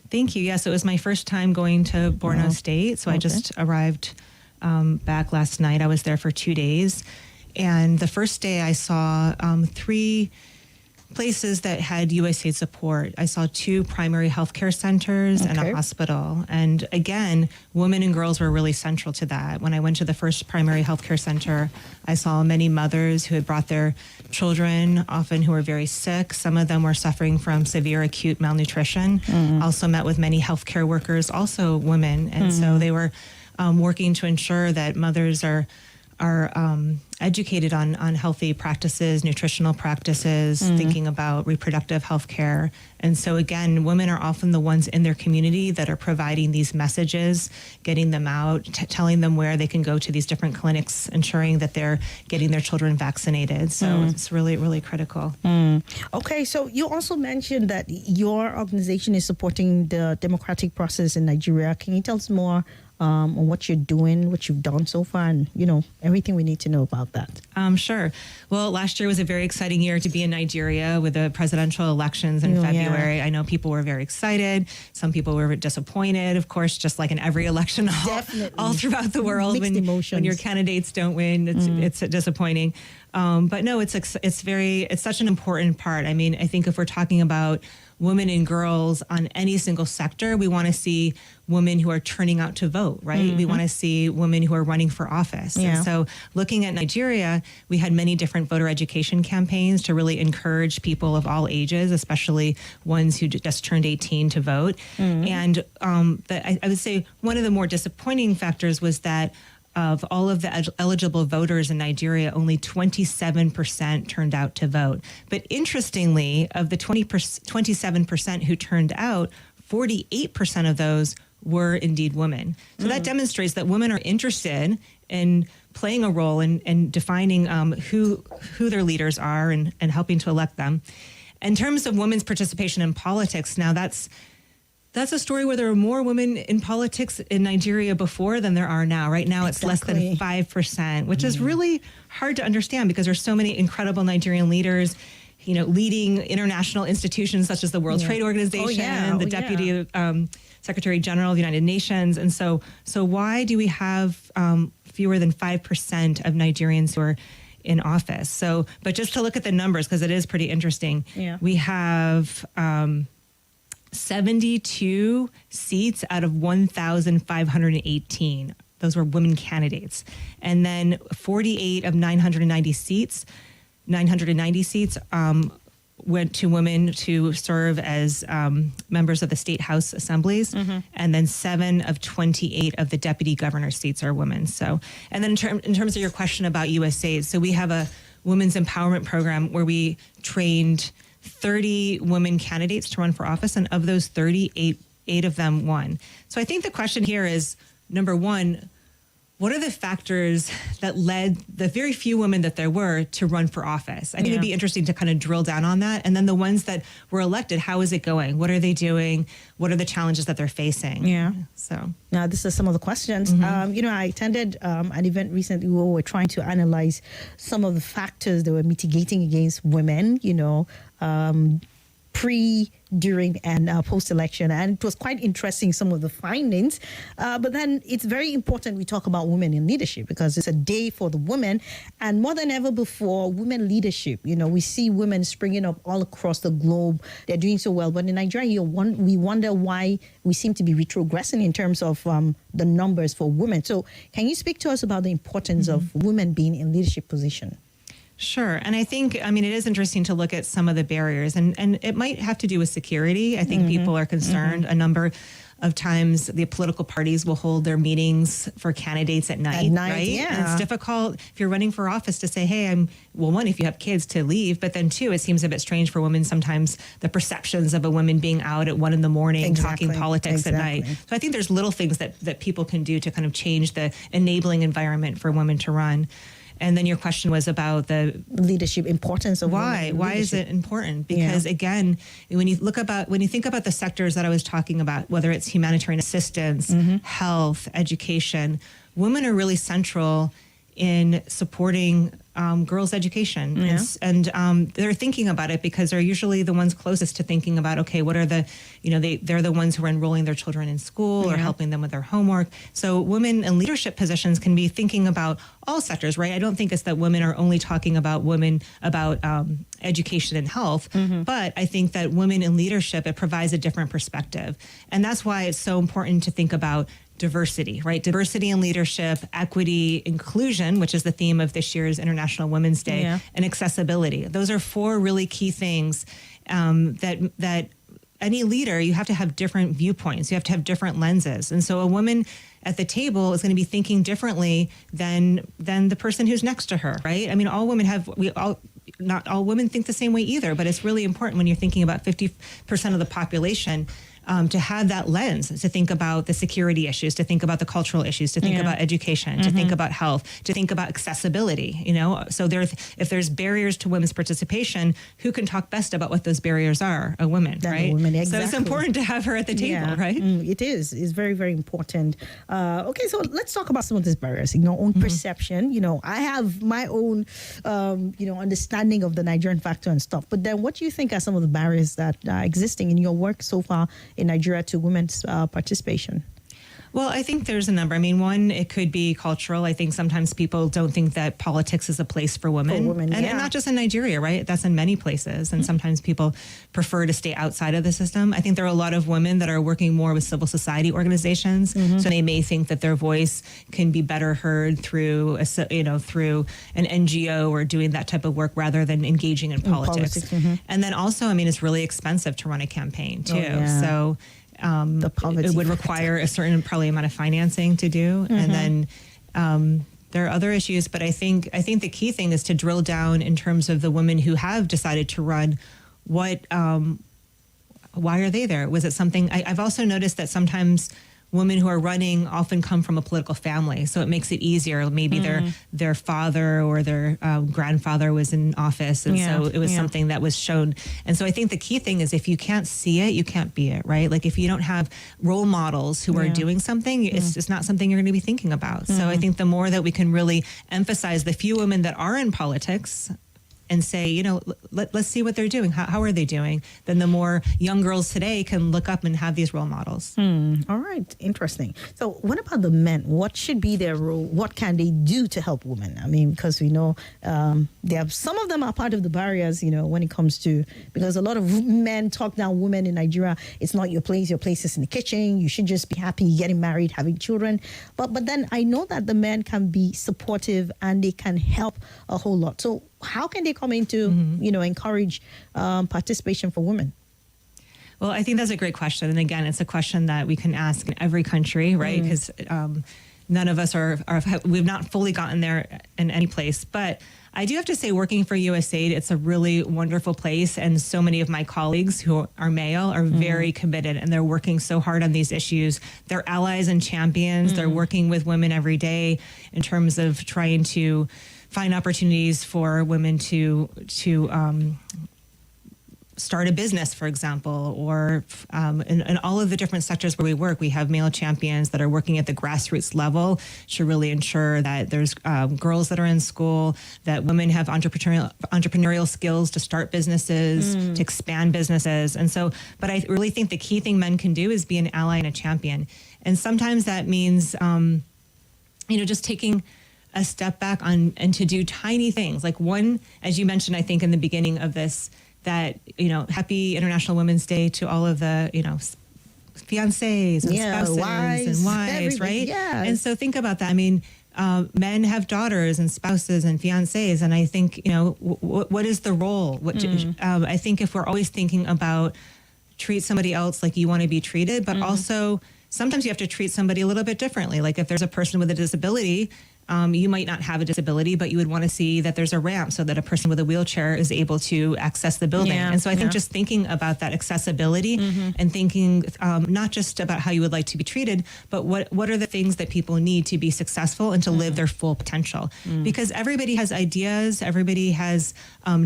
Thank you. Yes, it was my first time going to Borno State. So I just arrived back last night. I was there for 2 days. And the first day I saw 3 places that had USAID support. I saw 2 primary healthcare centers and a hospital. And again, women and girls were really central to that. When I went to the first primary healthcare center, I saw many mothers who had brought their children, often who were very sick. Some of them were suffering from severe acute malnutrition. Also met with many healthcare workers, also women. And so they were working to ensure that mothers are educated on healthy practices, nutritional practices, thinking about reproductive health care. And so again, women are often the ones in their community that are providing these messages, getting them out, telling them where they can go to these different clinics, ensuring that they're getting their children vaccinated. So it's really, really critical. Okay, so you also mentioned that your organization is supporting the democratic process in Nigeria. Can you tell us more on what you're doing, what you've done so far, and, everything we need to know about that? Sure. Well, last year was a very exciting year to be in Nigeria with the presidential elections in February. I know people were very excited. Some people were disappointed, of course, just like in every election all throughout the world. When your candidates don't win, it's disappointing. But no, it's such an important part. I mean, I think if we're talking about women and girls on any single sector, we want to see women who are turning out to vote, right? We want to see women who are running for office. And so looking at Nigeria, we had many different voter education campaigns to really encourage people of all ages, especially ones who just turned 18 to vote. And I would say one of the more disappointing factors was that of all of the eligible voters in Nigeria, only 27% turned out to vote. But interestingly, of the 27% who turned out, 48% of those were indeed women. So that demonstrates that women are interested in playing a role in defining who their leaders are and helping to elect them. In terms of women's participation in politics, now that's a story where there were more women in politics in Nigeria before than there are now. Right now, it's less than 5%, which is really hard to understand because there's so many incredible Nigerian leaders, leading international institutions such as the World Trade Organization, the Deputy Secretary General of the United Nations. And so why do we have fewer than 5% of Nigerians who are in office? But just to look at the numbers, because it is pretty interesting, we have 72 seats out of 1,518. Those were women candidates. And then 48 of 990 seats went to women to serve as members of the state house assemblies. And then 7 of 28 of the deputy governor seats are women. So, and then in terms of your question about USAID, so we have a women's empowerment program where we trained 30 women candidates to run for office, and of those 30, eight of them won. So I think the question here is, number one, what are the factors that led the very few women that there were to run for office? I think it'd be interesting to kind of drill down on that. And then the ones that were elected, how is it going? What are they doing? What are the challenges that they're facing? So now this is some of the questions. I attended an event recently where we were trying to analyze some of the factors that were mitigating against women, pre, during, and post-election. And it was quite interesting, some of the findings. But then it's very important we talk about women in leadership because it's a day for the women. And more than ever before, women leadership, we see women springing up all across the globe. They're doing so well. But in Nigeria, we wonder why we seem to be retrogressing in terms of the numbers for women. So can you speak to us about the importance of women being in leadership position? Sure. And I think, it is interesting to look at some of the barriers, and it might have to do with security. I think people are concerned. A number of times the political parties will hold their meetings for candidates at night, right? Yeah. And it's difficult if you're running for office to say, hey, one, if you have kids, to leave, but then two, it seems a bit strange for women sometimes, the perceptions of a woman being out at 1 a.m. talking politics at night. So I think there's little things that people can do to kind of change the enabling environment for women to run. And then your question was about the leadership importance of why. Why is it important? Because again, when you think about the sectors that I was talking about, whether it's humanitarian assistance, health, education, women are really central in supporting girls' education. Yeah. And they're thinking about it because they're usually the ones closest to thinking about, okay, what are the, they're the ones who are enrolling their children in school or helping them with their homework. So women in leadership positions can be thinking about all sectors, right? I don't think it's that women are only talking about education and health, but I think that women in leadership, it provides a different perspective. And that's why it's so important to think about diversity, right? Diversity in leadership, equity, inclusion, which is the theme of this year's International Women's Day, and accessibility. Those are four really key things that any leader, you have to have different viewpoints. You have to have different lenses. And so a woman at the table is going to be thinking differently than the person who's next to her, right? I mean, not all women think the same way either, but it's really important when you're thinking about 50% of the population to have that lens, to think about the security issues, to think about the cultural issues, to think about education, to think about health, to think about accessibility, So if there's barriers to women's participation, who can talk best about what those barriers are? A woman, right? Woman, exactly. So it's important to have her at the table, right? It is. It's very, very important. Okay, so let's talk about some of these barriers, own perception. I have my own, understanding of the Nigerian factor and stuff. But then what do you think are some of the barriers that are existing in your work so far in Nigeria to women's participation? Well, I think there's a number. I mean, one, it could be cultural. I think sometimes people don't think that politics is a place for women. And not just in Nigeria, right? That's in many places. And sometimes people prefer to stay outside of the system. I think there are a lot of women that are working more with civil society organizations. So they may think that their voice can be better heard through, through an NGO or doing that type of work rather than engaging in politics. And then also, I mean, it's really expensive to run a campaign too. So it would require a certain probably amount of financing to do. And then there are other issues, but I think the key thing is to drill down in terms of the women who have decided to run. Why are they there? Was it something? I've also noticed that sometimes women who are running often come from a political family, so it makes it easier. Maybe their father or their grandfather was in office, and so it was something that was shown. And so I think the key thing is if you can't see it, you can't be it, right? Like if you don't have role models who are doing something, it's just not something you're going to be thinking about. So I think the more that we can really emphasize the few women that are in politics and say, let's see what they're doing. How are they doing? Then the more young girls today can look up and have these role models. All right. Interesting. So what about the men? What should be their role? What can they do to help women? I mean, because we know some of them are part of the barriers, when it comes to, because a lot of men talk down women in Nigeria. It's not your place. Your place is in the kitchen. You should just be happy getting married, having children. But then I know that the men can be supportive and they can help a whole lot. So how can they come in to, encourage participation for women? Well, I think that's a great question. And again, it's a question that we can ask in every country, right? Because none of us we've not fully gotten there in any place. But I do have to say, working for USAID, it's a really wonderful place. And so many of my colleagues who are male are very committed, and they're working so hard on these issues. They're allies and champions. They're working with women every day in terms of trying to find opportunities for women to start a business, for example, or in all of the different sectors where we work, we have male champions that are working at the grassroots level to really ensure that there's girls that are in school, that women have entrepreneurial skills to start businesses, to expand businesses. And so, but I really think the key thing men can do is be an ally and a champion. And sometimes that means, just taking a step back and to do tiny things. Like one, as you mentioned, I think in the beginning of this, that, happy International Women's Day to all of the, fiancés and spouses and wives, right? Yeah. And so think about that. I mean, men have daughters and spouses and fiancés. And I think, what is the role? I think if we're always thinking about treat somebody else like you want to be treated, but also sometimes you have to treat somebody a little bit differently. Like if there's a person with a disability, you might not have a disability, but you would want to see that there's a ramp so that a person with a wheelchair is able to access the building. And so I think just thinking about that accessibility and thinking not just about how you would like to be treated, but what are the things that people need to be successful and to live their full potential. Because everybody has ideas, everybody has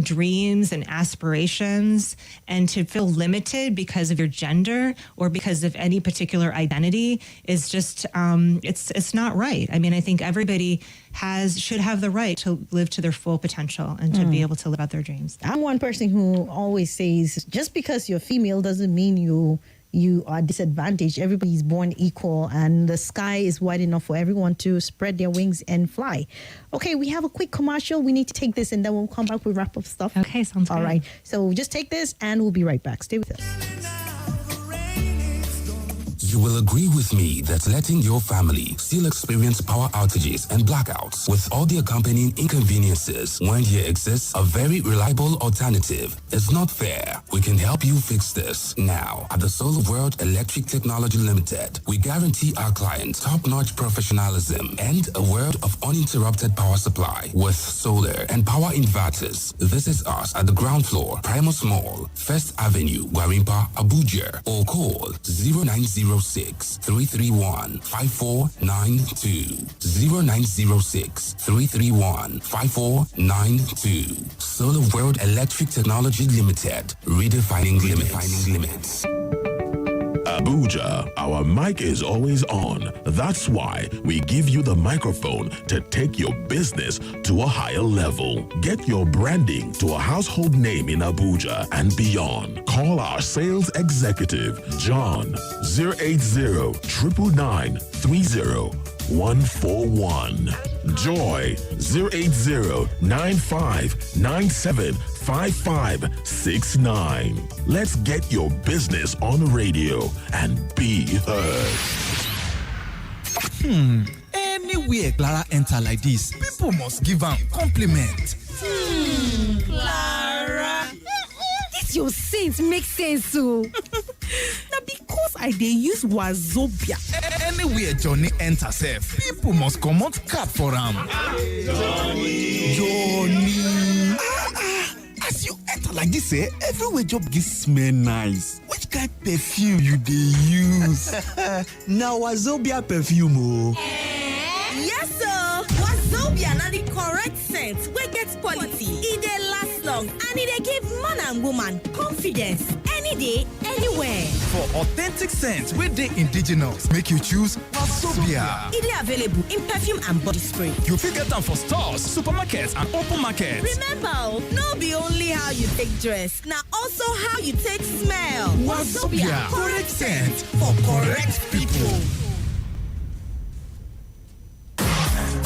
dreams and aspirations, and to feel limited because of your gender or because of any particular identity is just, it's not right. I mean, I think everybody everybody should have the right to live to their full potential and to be able to live out their dreams. I'm one person who always says, just because you're female doesn't mean you are disadvantaged. Everybody's born equal, and the sky is wide enough for everyone to spread their wings and fly. Okay, we have a quick commercial. We need to take this, and then we'll come back with wrap-up stuff. Okay, sounds good. All right, so just take this, and we'll be right back. Stay with us. You will agree with me that letting your family still experience power outages and blackouts with all the accompanying inconveniences when there exists a very reliable alternative is not fair. We can help you fix this. Now, at the Solar World Electric Technology Limited, we guarantee our clients top-notch professionalism and a world of uninterrupted power supply with solar and power inverters. Visit us at the ground floor, Primus Mall, First Avenue, Gwarimpa, Abuja, or call 0906-331-5492. 0906-331-5492. Solar World Electric Technology Limited. Redefining limits. Abuja, our mic is always on. That's why we give you the microphone to take your business to a higher level. Get your branding to a household name in Abuja and beyond. Call our sales executive, John, 080-999-30-141. Joy, 080-9597-5569. Let's get your business on the radio and be heard. Anywhere Clara enter like this, people must give am compliment. Clara, this your sense makes sense, so. Now because I dey use Wazobia. Anywhere Johnny enter sef, people must comot cap for am. Johnny. As you enter like this, everywhere job dey smell nice. Which kind perfume you dey use? Now Wazobia perfume o. Yes, sir. Wazobia na the correct scent wey get quality. E dey last long and e dey give man and woman confidence any day, anywhere. For authentic scent wey dey indigenous, make you choose Wazobia. E dey available in perfume and body spray. You fit get am for stores, supermarkets and open markets. Remember, no be only how you take dress, na also how you take smell. Wazobia, correct scent for correct people.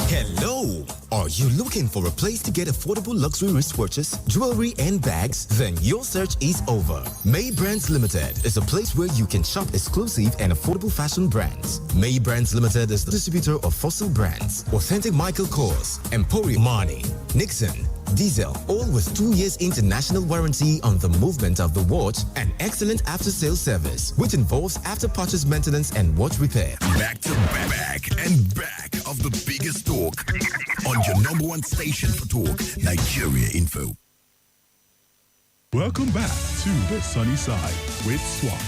Hello! Are you looking for a place to get affordable luxury wristwatches, jewelry, and bags? Then your search is over. May Brands Limited is a place where you can shop exclusive and affordable fashion brands. May Brands Limited is the distributor of Fossil Brands, Authentic Michael Kors, Emporium Marni, Nixon, Diesel, all with 2 years international warranty on the movement of the watch and excellent after-sales service, which involves after-purchase maintenance and watch repair. Back to back and back of the biggest talk on your number one station for talk, Nigeria Info. Welcome back to the Sunny Side with Swat.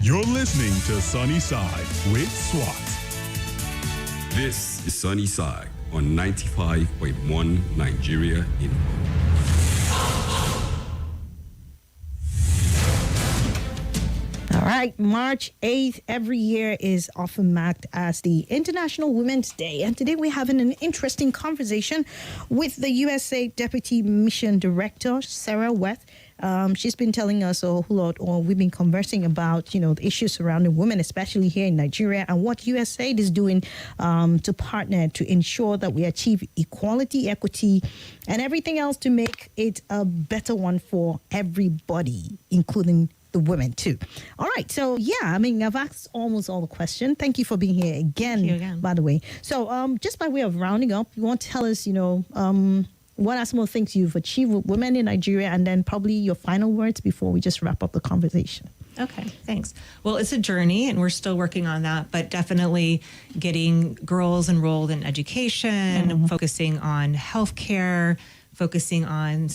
You're listening to Sunny Side with Swat. This is Sunny Side on 95.1 Nigeria Info. All right, March 8th every year is often marked as the International Women's Day. And today we're having an interesting conversation with the USAID Deputy Mission Director, Sara Werth. She's been telling us a whole lot, or we've been conversing about, the issues surrounding women, especially here in Nigeria, and what USAID is doing to partner to ensure that we achieve equality, equity, and everything else to make it a better one for everybody, including the women too. All right. So I've asked almost all the questions. Thank you for being here again, by the way. So just by way of rounding up, you want to tell us, what are some of the things you've achieved with women in Nigeria, and then probably your final words before we just wrap up the conversation. Okay, thanks. Well, it's a journey and we're still working on that, but definitely getting girls enrolled in education, focusing on healthcare, focusing on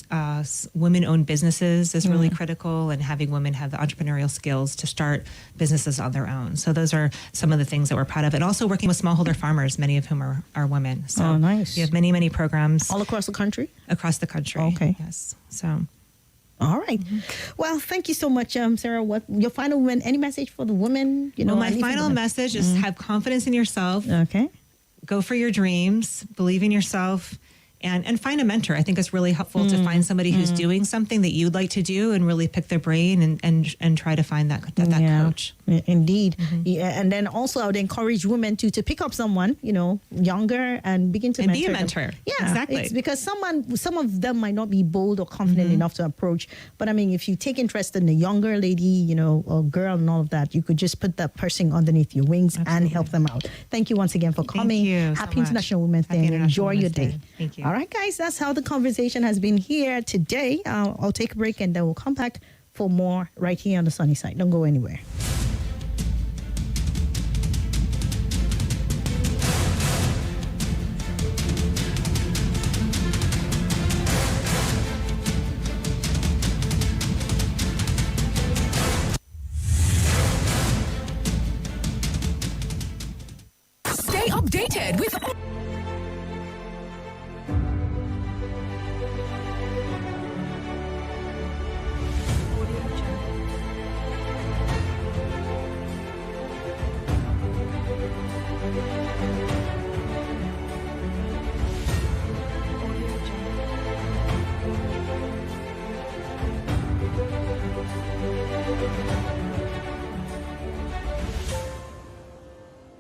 women-owned businesses is really critical, and having women have the entrepreneurial skills to start businesses on their own. So those are some of the things that we're proud of. And also working with smallholder farmers, many of whom are women. So nice. We have many, many programs. All across the country? Across the country. Okay. Yes. So All right. Well, thank you so much, Sarah. What your final any message for the women? Well, my final message is have confidence in yourself. Okay. Go for your dreams, believe in yourself, and find a mentor. I think it's really helpful to find somebody who's doing something that you'd like to do and really pick their brain and try to find that coach. Indeed. Yeah, and then also I would encourage women to pick up someone, younger and begin to be a mentor. Yeah, exactly. It's because some of them might not be bold or confident enough to approach. But I mean, if you take interest in a younger lady, or girl and all of that, you could just put that person underneath your wings and help them out. Thank you once again for coming. Thank you Happy so much. International Women's Day. Enjoy your day. Thank you. All right, guys, that's how the conversation has been here today. I'll take a break and then we'll come back for more right here on the Sunny Side. Don't go anywhere. Stay updated with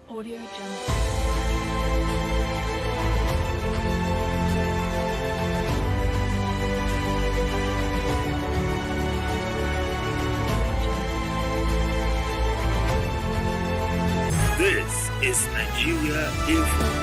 Audio Jungle. This is Nigeria Info.